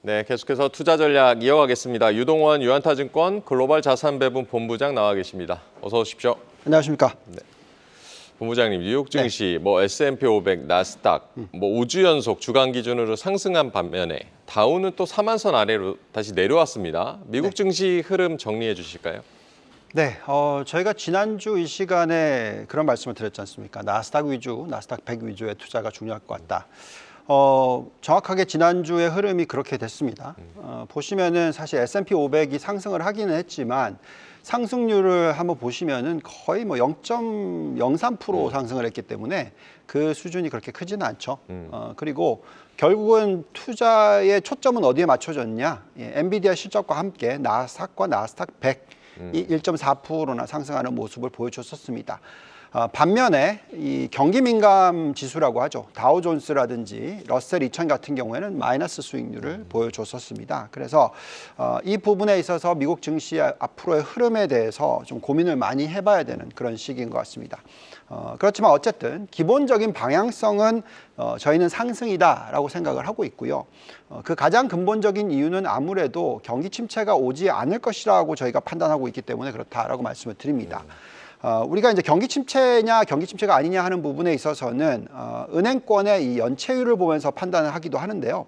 네, 계속해서 투자 전략 이어가겠습니다. 유동원 유한타증권 글로벌 자산배분 본부장 나와 계십니다. 어서 오십시오. 안녕하십니까. 네. 본부장님, 뉴욕 증시, S&P 500, 나스닥, 5주 연속 주간 기준으로 상승한 반면에 다우는 또 4만선 아래로 다시 내려왔습니다. 미국 증시 흐름 정리해 주실까요? 네, 저희가 지난주 이 시간에 그런 말씀을 드렸지 않습니까? 나스닥 위주, 나스닥 100 위주의 투자가 중요할 것 같다. 정확하게 지난주의 흐름이 그렇게 됐습니다. 보시면은 사실 S&P 500이 상승을 하기는 했지만 상승률을 한번 보시면은 거의 0.03% 상승을 했기 때문에 그 수준이 그렇게 크지는 않죠. 그리고 결국은 투자의 초점은 어디에 맞춰졌냐? 엔비디아 실적과 함께 나스닥과 나스닥 100이 1.4%나 상승하는 모습을 보여줬었습니다. 반면에 이 경기 민감 지수라고 하죠. 다우존스라든지 러셀 2000 같은 경우에는 마이너스 수익률을 보여줬었습니다. 그래서 이 부분에 있어서 미국 증시 앞으로의 흐름에 대해서 좀 고민을 많이 해봐야 되는 그런 시기인 것 같습니다. 그렇지만 어쨌든 기본적인 방향성은 저희는 상승이다라고 생각을 하고 있고요. 그 가장 근본적인 이유는 아무래도 경기 침체가 오지 않을 것이라고 저희가 판단하고 있기 때문에 그렇다라고 말씀을 드립니다. 우리가 이제 경기 침체냐 경기 침체가 아니냐 하는 부분에 있어서는 은행권의 이 연체율을 보면서 판단을 하기도 하는데요.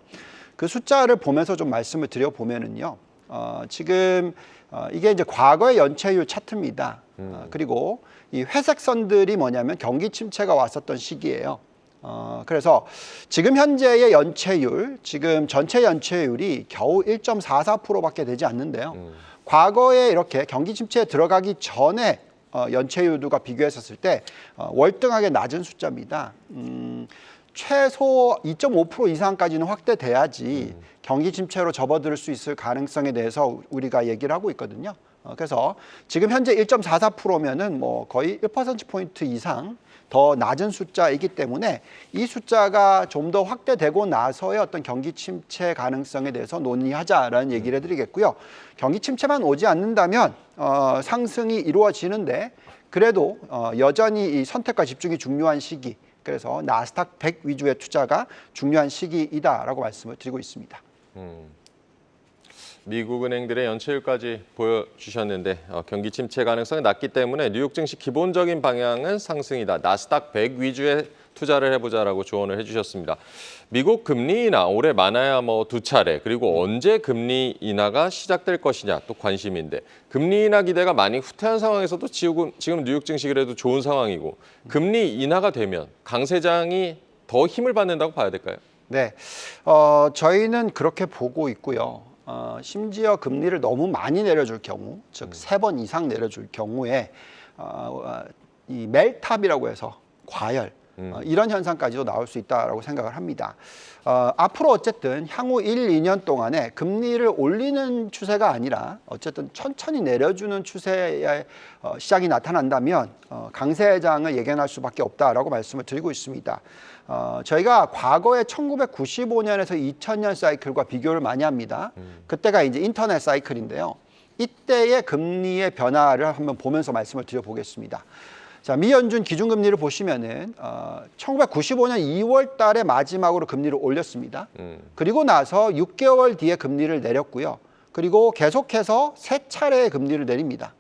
그 숫자를 보면서 좀 말씀을 드려보면은요. 지금 이게 이제 과거의 연체율 차트입니다. 그리고 이 회색 선들이 뭐냐면 경기 침체가 왔었던 시기예요. 그래서 지금 현재의 연체율, 지금 전체 연체율이 겨우 1.44%밖에 되지 않는데요. 과거에 이렇게 경기 침체에 들어가기 전에 연체율과 비교했었을 때 월등하게 낮은 숫자입니다. 최소 2.5% 이상까지는 확대돼야지 경기 침체로 접어들 수 있을 가능성에 대해서 우리가 얘기를 하고 있거든요. 그래서 지금 현재 1.44%면은 거의 1%포인트 이상 더 낮은 숫자이기 때문에 이 숫자가 좀 더 확대되고 나서의 어떤 경기 침체 가능성에 대해서 논의하자라는 얘기를 해드리겠고요. 경기 침체만 오지 않는다면 상승이 이루어지는데 그래도 여전히 이 선택과 집중이 중요한 시기, 그래서 나스닥 100 위주의 투자가 중요한 시기이다라고 말씀을 드리고 있습니다. 미국 은행들의 연체율까지 보여주셨는데 경기 침체 가능성이 낮기 때문에 뉴욕 증시 기본적인 방향은 상승이다. 나스닥 100 위주의 투자를 해보자라고 조언을 해주셨습니다. 미국 금리 인하 올해 많아야 2차례, 그리고 언제 금리 인하가 시작될 것이냐 또 관심인데, 금리 인하 기대가 많이 후퇴한 상황에서도 지금 뉴욕 증시 그래도 좋은 상황이고, 금리 인하가 되면 강세장이 더 힘을 받는다고 봐야 될까요? 네, 저희는 그렇게 보고 있고요. 심지어 금리를 너무 많이 내려줄 경우, 즉 3번 이상 내려줄 경우에 이 멜탑이라고 해서 과열, 이런 현상까지도 나올 수 있다고 생각을 합니다. 앞으로 어쨌든 향후 1, 2년 동안에 금리를 올리는 추세가 아니라 어쨌든 천천히 내려주는 추세의 시작이 나타난다면 강세장을 예견할 수밖에 없다라고 말씀을 드리고 있습니다. 저희가 과거에 1995년에서 2000년 사이클과 비교를 많이 합니다. 그때가 이제 인터넷 사이클인데요. 이때의 금리의 변화를 한번 보면서 말씀을 드려보겠습니다. 자, 미연준 기준금리를 보시면은 1995년 2월 달에 마지막으로 금리를 올렸습니다. 그리고 나서 6개월 뒤에 금리를 내렸고요. 그리고 계속해서 3차례의 금리를 내립니다.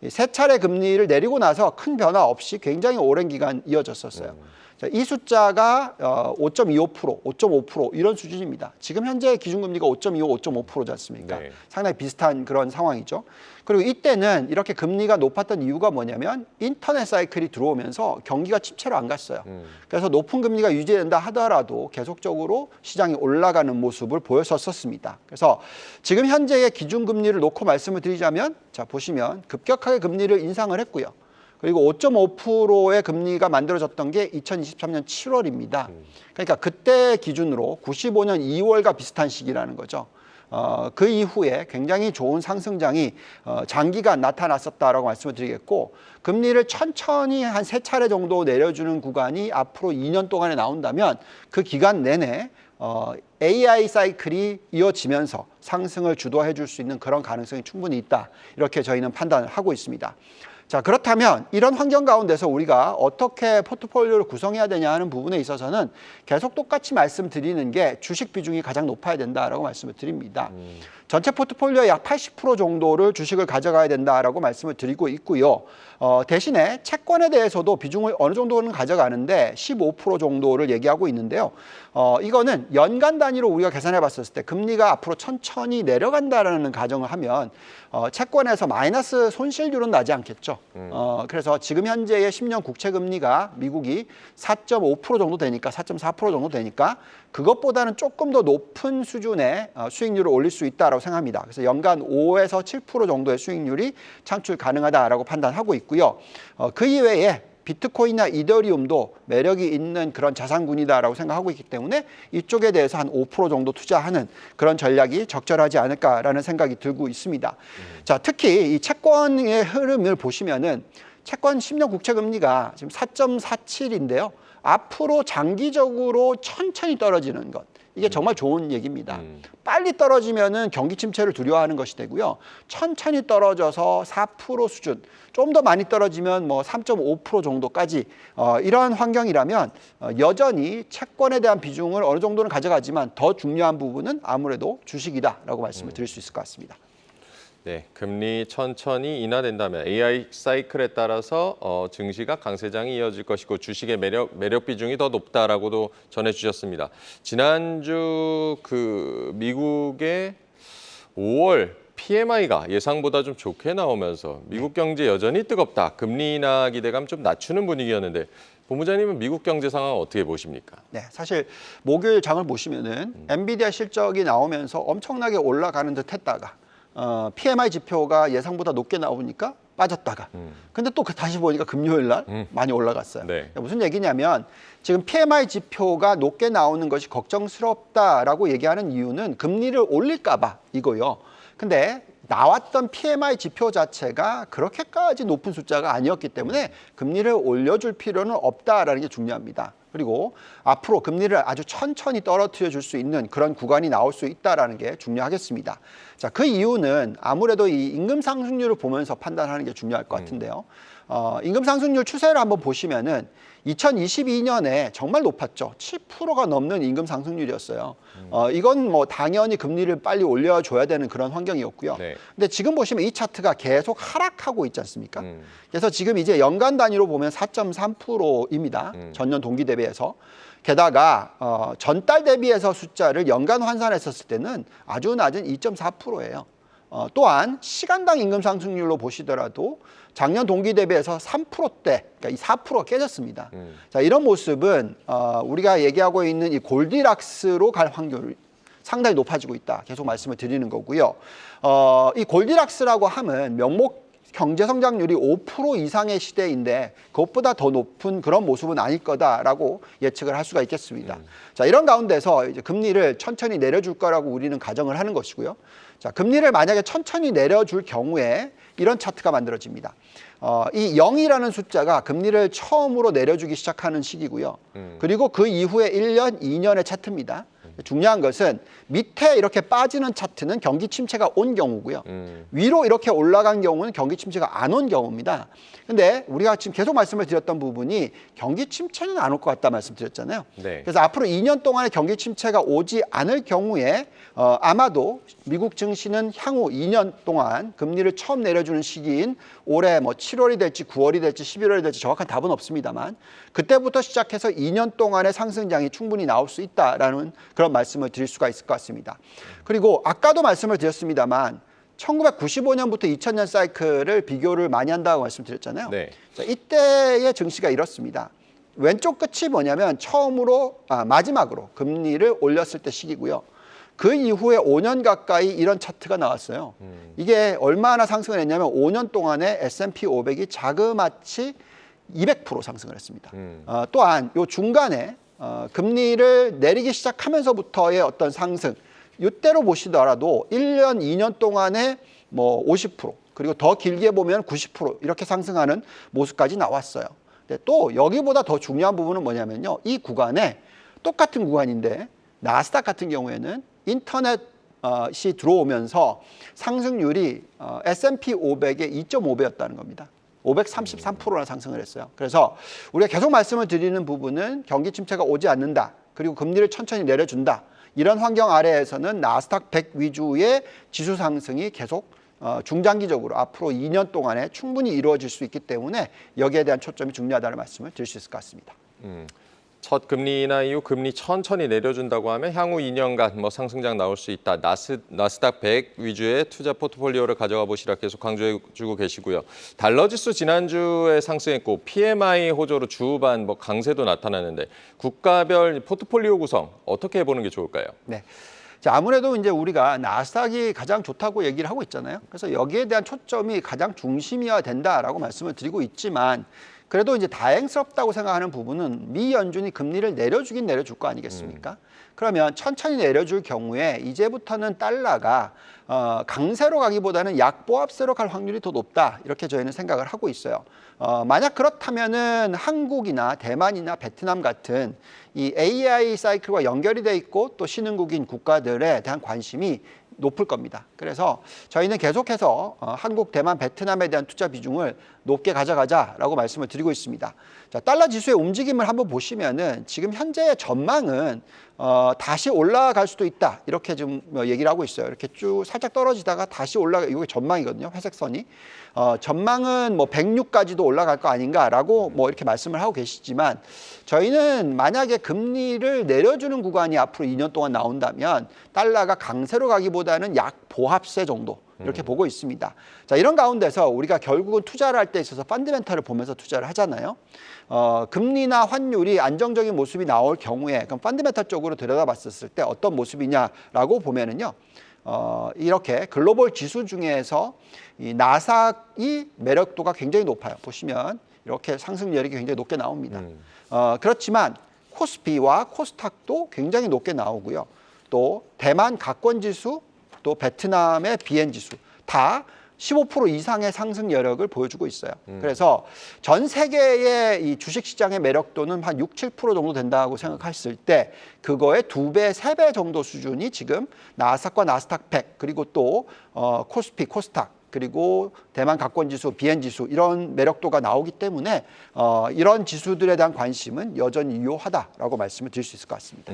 3차례 금리를 내리고 나서 큰 변화 없이 굉장히 오랜 기간 이어졌었어요. 자, 이 숫자가 5.25%, 5.5% 이런 수준입니다. 지금 현재 기준금리가 5.25, 5.5%지 않습니까? 네. 상당히 비슷한 그런 상황이죠. 그리고 이때는 이렇게 금리가 높았던 이유가 뭐냐면 인터넷 사이클이 들어오면서 경기가 침체로 안 갔어요. 그래서 높은 금리가 유지된다 하더라도 계속적으로 시장이 올라가는 모습을 보였었습니다. 그래서 지금 현재의 기준금리를 놓고 말씀을 드리자면, 자, 보시면 급격하게 금리를 인상을 했고요. 그리고 5.5%의 금리가 만들어졌던 게 2023년 7월입니다. 그러니까 그때 기준으로 95년 2월과 비슷한 시기라는 거죠. 그 이후에 굉장히 좋은 상승장이 장기간 나타났었다라고 말씀을 드리겠고, 금리를 천천히 한 3차례 정도 내려주는 구간이 앞으로 2년 동안에 나온다면 그 기간 내내 AI 사이클이 이어지면서 상승을 주도해 줄 수 있는 그런 가능성이 충분히 있다. 이렇게 저희는 판단을 하고 있습니다. 자, 그렇다면 이런 환경 가운데서 우리가 어떻게 포트폴리오를 구성해야 되냐 하는 부분에 있어서는 계속 똑같이 말씀드리는 게 주식 비중이 가장 높아야 된다라고 말씀을 드립니다. 전체 포트폴리오의 약 80% 정도를 주식을 가져가야 된다라고 말씀을 드리고 있고요. 대신에 채권에 대해서도 비중을 어느 정도는 가져가는데 15% 정도를 얘기하고 있는데요. 이거는 연간 단위로 우리가 계산해 봤을 때 금리가 앞으로 천천히 내려간다라는 가정을 하면 채권에서 마이너스 손실률은 나지 않겠죠. 그래서 지금 현재의 10년 국채 금리가 미국이 4.5% 정도 되니까 4.4% 정도 되니까 그것보다는 조금 더 높은 수준의 수익률을 올릴 수 있다라고 생각합니다. 그래서 연간 5에서 7% 정도의 수익률이 창출 가능하다라고 판단하고 있고요. 그 이외에 비트코인이나 이더리움도 매력이 있는 그런 자산군이다라고 생각하고 있기 때문에 이쪽에 대해서 한 5% 정도 투자하는 그런 전략이 적절하지 않을까라는 생각이 들고 있습니다. 자, 특히 이 채권의 흐름을 보시면은 채권 10년 국채 금리가 지금 4.47인데요. 앞으로 장기적으로 천천히 떨어지는 것. 이게 정말 좋은 얘기입니다. 빨리 떨어지면은 경기 침체를 두려워하는 것이 되고요. 천천히 떨어져서 4% 수준, 좀 더 많이 떨어지면 뭐 3.5% 정도까지 이러한 환경이라면 여전히 채권에 대한 비중을 어느 정도는 가져가지만 더 중요한 부분은 아무래도 주식이다라고 말씀을 드릴 수 있을 것 같습니다. 네, 금리 천천히 인하된다면 AI 사이클에 따라서 증시가 강세장이 이어질 것이고 주식의 매력 비중이 더 높다라고도 전해주셨습니다. 지난주 그 미국의 5월 PMI가 예상보다 좀 좋게 나오면서 미국 경제 여전히 뜨겁다. 금리 인하 기대감 좀 낮추는 분위기였는데 본부장님은 미국 경제 상황 어떻게 보십니까? 네, 사실 목요일 장을 보시면은 엔비디아 실적이 나오면서 엄청나게 올라가는 듯 했다가 PMI 지표가 예상보다 높게 나오니까 빠졌다가 근데 또 다시 보니까 금요일 날 많이 올라갔어요. 네. 무슨 얘기냐면 지금 PMI 지표가 높게 나오는 것이 걱정스럽다라고 얘기하는 이유는 금리를 올릴까 봐 이거요. 근데 나왔던 PMI 지표 자체가 그렇게까지 높은 숫자가 아니었기 때문에 금리를 올려줄 필요는 없다라는 게 중요합니다. 그리고 앞으로 금리를 아주 천천히 떨어뜨려 줄 수 있는 그런 구간이 나올 수 있다라는 게 중요하겠습니다. 자, 그 이유는 아무래도 이 임금 상승률을 보면서 판단하는 게 중요할 것 같은데요. 임금 상승률 추세를 한번 보시면은 2022년에 정말 높았죠. 7%가 넘는 임금 상승률이었어요. 이건 뭐 당연히 금리를 빨리 올려줘야 되는 그런 환경이었고요. 네. 근데 지금 보시면 이 차트가 계속 하락하고 있지 않습니까? 그래서 지금 이제 연간 단위로 보면 4.3%입니다. 전년 동기 대비해서. 게다가 전달 대비해서 숫자를 연간 환산했었을 때는 아주 낮은 2.4%예요. 또한 시간당 임금 상승률로 보시더라도 작년 동기 대비해서 3%대, 그러니까 이 4%가 깨졌습니다. 자, 이런 모습은 우리가 얘기하고 있는 이 골디락스로 갈 확률이 상당히 높아지고 있다. 계속 말씀을 드리는 거고요. 이 골디락스라고 하면 명목 경제 성장률이 5% 이상의 시대인데 그것보다 더 높은 그런 모습은 아닐 거다라고 예측을 할 수가 있겠습니다. 자, 이런 가운데서 이제 금리를 천천히 내려줄 거라고 우리는 가정을 하는 것이고요. 자, 금리를 만약에 천천히 내려줄 경우에 이런 차트가 만들어집니다. 이 0이라는 숫자가 금리를 처음으로 내려주기 시작하는 시기고요. 그리고 그 이후에 1년, 2년의 차트입니다. 중요한 것은 밑에 이렇게 빠지는 차트는 경기 침체가 온 경우고요. 위로 이렇게 올라간 경우는 경기 침체가 안 온 경우입니다. 근데 우리가 지금 계속 말씀을 드렸던 부분이 경기 침체는 안 올 것 같다 말씀드렸잖아요. 네. 그래서 앞으로 2년 동안의 경기 침체가 오지 않을 경우에 아마도 미국 증시는 향후 2년 동안 금리를 처음 내려주는 시기인 올해 뭐 7월이 될지 9월이 될지 11월이 될지 정확한 답은 없습니다만 그때부터 시작해서 2년 동안의 상승장이 충분히 나올 수 있다라는 그런 말씀을 드릴 수가 있을 것 같습니다. 그리고 아까도 말씀을 드렸습니다만 1995년부터 2000년 사이클을 비교를 많이 한다고 말씀드렸잖아요. 네. 자, 이때의 증시가 이렇습니다. 왼쪽 끝이 뭐냐면 마지막으로 금리를 올렸을 때 시기고요. 그 이후에 5년 가까이 이런 차트가 나왔어요. 이게 얼마나 상승을 했냐면 5년 동안에 S&P 500이 자그마치 200% 상승을 했습니다. 또한 요 중간에 금리를 내리기 시작하면서부터의 어떤 상승, 이때로 보시더라도 1년, 2년 동안에 뭐 50% 그리고 더 길게 보면 90% 이렇게 상승하는 모습까지 나왔어요. 근데 또 여기보다 더 중요한 부분은 뭐냐면요. 이 구간에 똑같은 구간인데 나스닥 같은 경우에는 인터넷이 들어오면서 상승률이 S&P 500의 2.5배였다는 겁니다. 533%나 상승을 했어요. 그래서 우리가 계속 말씀을 드리는 부분은 경기 침체가 오지 않는다. 그리고 금리를 천천히 내려준다. 이런 환경 아래에서는 나스닥 100 위주의 지수 상승이 계속 중장기적으로 앞으로 2년 동안에 충분히 이루어질 수 있기 때문에 여기에 대한 초점이 중요하다는 말씀을 드릴 수 있을 것 같습니다. 첫 금리 인하 이후 금리 천천히 내려준다고 하면 향후 2년간 뭐 상승장 나올 수 있다. 나스닥 100 위주의 투자 포트폴리오를 가져가 보시라 계속 강조해주고 계시고요. 달러지수 지난주에 상승했고 PMI 호조로 주후반 뭐 강세도 나타나는데 국가별 포트폴리오 구성 어떻게 해보는 게 좋을까요? 네. 자, 아무래도 이제 우리가 나스닥이 가장 좋다고 얘기를 하고 있잖아요. 그래서 여기에 대한 초점이 가장 중심이어야 된다라고 말씀을 드리고 있지만 그래도 이제 다행스럽다고 생각하는 부분은 미 연준이 금리를 내려주긴 내려줄 거 아니겠습니까? 그러면 천천히 내려줄 경우에 이제부터는 달러가 강세로 가기보다는 약보합세로 갈 확률이 더 높다. 이렇게 저희는 생각을 하고 있어요. 만약 그렇다면은 한국이나 대만이나 베트남 같은 이 AI 사이클과 연결이 돼 있고 또 신흥국인 국가들에 대한 관심이 높을 겁니다. 그래서 저희는 계속해서 한국, 대만, 베트남에 대한 투자 비중을 높게 가져가자라고 말씀을 드리고 있습니다. 자, 달러 지수의 움직임을 한번 보시면은 지금 현재의 전망은 다시 올라갈 수도 있다. 이렇게 좀 얘기를 하고 있어요. 이렇게 쭉 살짝 떨어지다가 다시 올라가, 이게 전망이거든요. 회색 선이. 전망은 뭐 106까지도 올라갈 거 아닌가라고 뭐 이렇게 말씀을 하고 계시지만 저희는 만약에 금리를 내려주는 구간이 앞으로 2년 동안 나온다면 달러가 강세로 가기보다는 약보합세 정도 이렇게 보고 있습니다. 자, 이런 가운데서 우리가 결국은 투자를 할 때 있어서 펀드멘탈을 보면서 투자를 하잖아요. 금리나 환율이 안정적인 모습이 나올 경우에 그럼 펀드멘탈 쪽으로 들여다봤을 때 어떤 모습이냐라고 보면은요. 이렇게 글로벌 지수 중에서 이 나스닥이 매력도가 굉장히 높아요. 보시면 이렇게 상승 여력이 굉장히 높게 나옵니다. 그렇지만 코스피와 코스닥도 굉장히 높게 나오고요. 또 대만 가권지수, 또 베트남의 비엔지수 다 15% 이상의 상승 여력을 보여주고 있어요. 그래서 전 세계의 이 주식시장의 매력도는 한 6, 7% 정도 된다고 생각했을 때 그거의 2배, 3배 정도 수준이 지금 나스닥과 나스닥 100 그리고 또 코스피, 코스닥 그리고 대만 가권지수, 비엔지수 이런 매력도가 나오기 때문에 이런 지수들에 대한 관심은 여전히 유효하다라고 말씀을 드릴 수 있을 것 같습니다.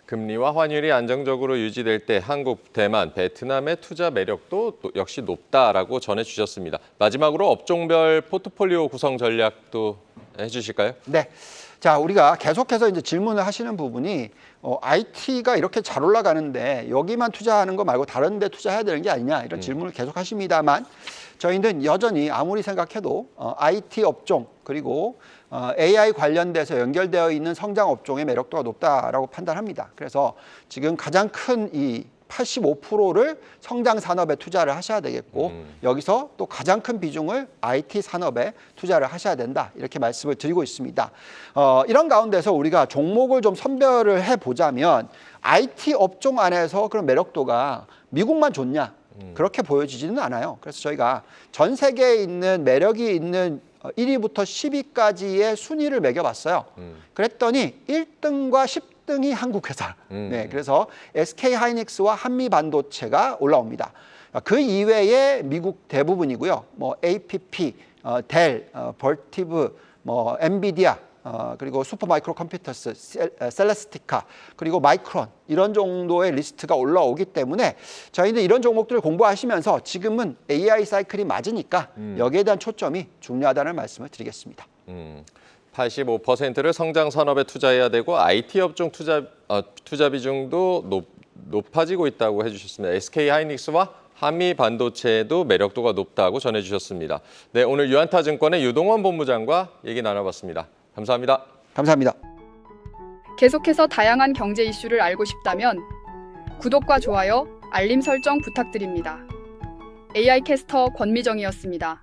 금리와 환율이 안정적으로 유지될 때 한국, 대만, 베트남의 투자 매력도 또 역시 높다라고 전해주셨습니다. 마지막으로 업종별 포트폴리오 구성 전략도 해주실까요? 네. 자, 우리가 계속해서 이제 질문을 하시는 부분이 IT가 이렇게 잘 올라가는데 여기만 투자하는 거 말고 다른 데 투자해야 되는 게 아니냐 이런 질문을 계속 하십니다만 저희는 여전히 아무리 생각해도 IT 업종 그리고 AI 관련돼서 연결되어 있는 성장 업종의 매력도가 높다라고 판단합니다. 그래서 지금 가장 큰 이 85%를 성장 산업에 투자를 하셔야 되겠고 여기서 또 가장 큰 비중을 IT 산업에 투자를 하셔야 된다 이렇게 말씀을 드리고 있습니다. 이런 가운데서 우리가 종목을 좀 선별을 해보자면 IT 업종 안에서 그런 매력도가 미국만 좋냐 그렇게 보여지지는 않아요. 그래서 저희가 전 세계에 있는 매력이 있는 1위부터 10위까지의 순위를 매겨봤어요. 그랬더니 1등과 10등이 한국 회사. 네, 그래서 SK하이닉스와 한미반도체가 올라옵니다. 그 이외에 미국 대부분이고요. 뭐 APP, 델, 벌티브, 뭐 엔비디아, 그리고 슈퍼마이크로 컴퓨터스, 셀레스티카, 그리고 마이크론 이런 정도의 리스트가 올라오기 때문에 저희는 이런 종목들을 공부하시면서 지금은 AI 사이클이 맞으니까 여기에 대한 초점이 중요하다는 말씀을 드리겠습니다. 85%를 성장 산업에 투자해야 되고 IT 업종 투자 비중도 높아지고 있다고 해주셨습니다. SK하이닉스와 한미 반도체도 매력도가 높다고 전해주셨습니다. 네, 오늘 유안타증권의 유동원 본부장과 얘기 나눠봤습니다. 감사합니다. 감사합니다. 계속해서 다양한 경제 이슈를 알고 싶다면 구독과 좋아요, 알림 설정 부탁드립니다. AI 캐스터 권미정이었습니다.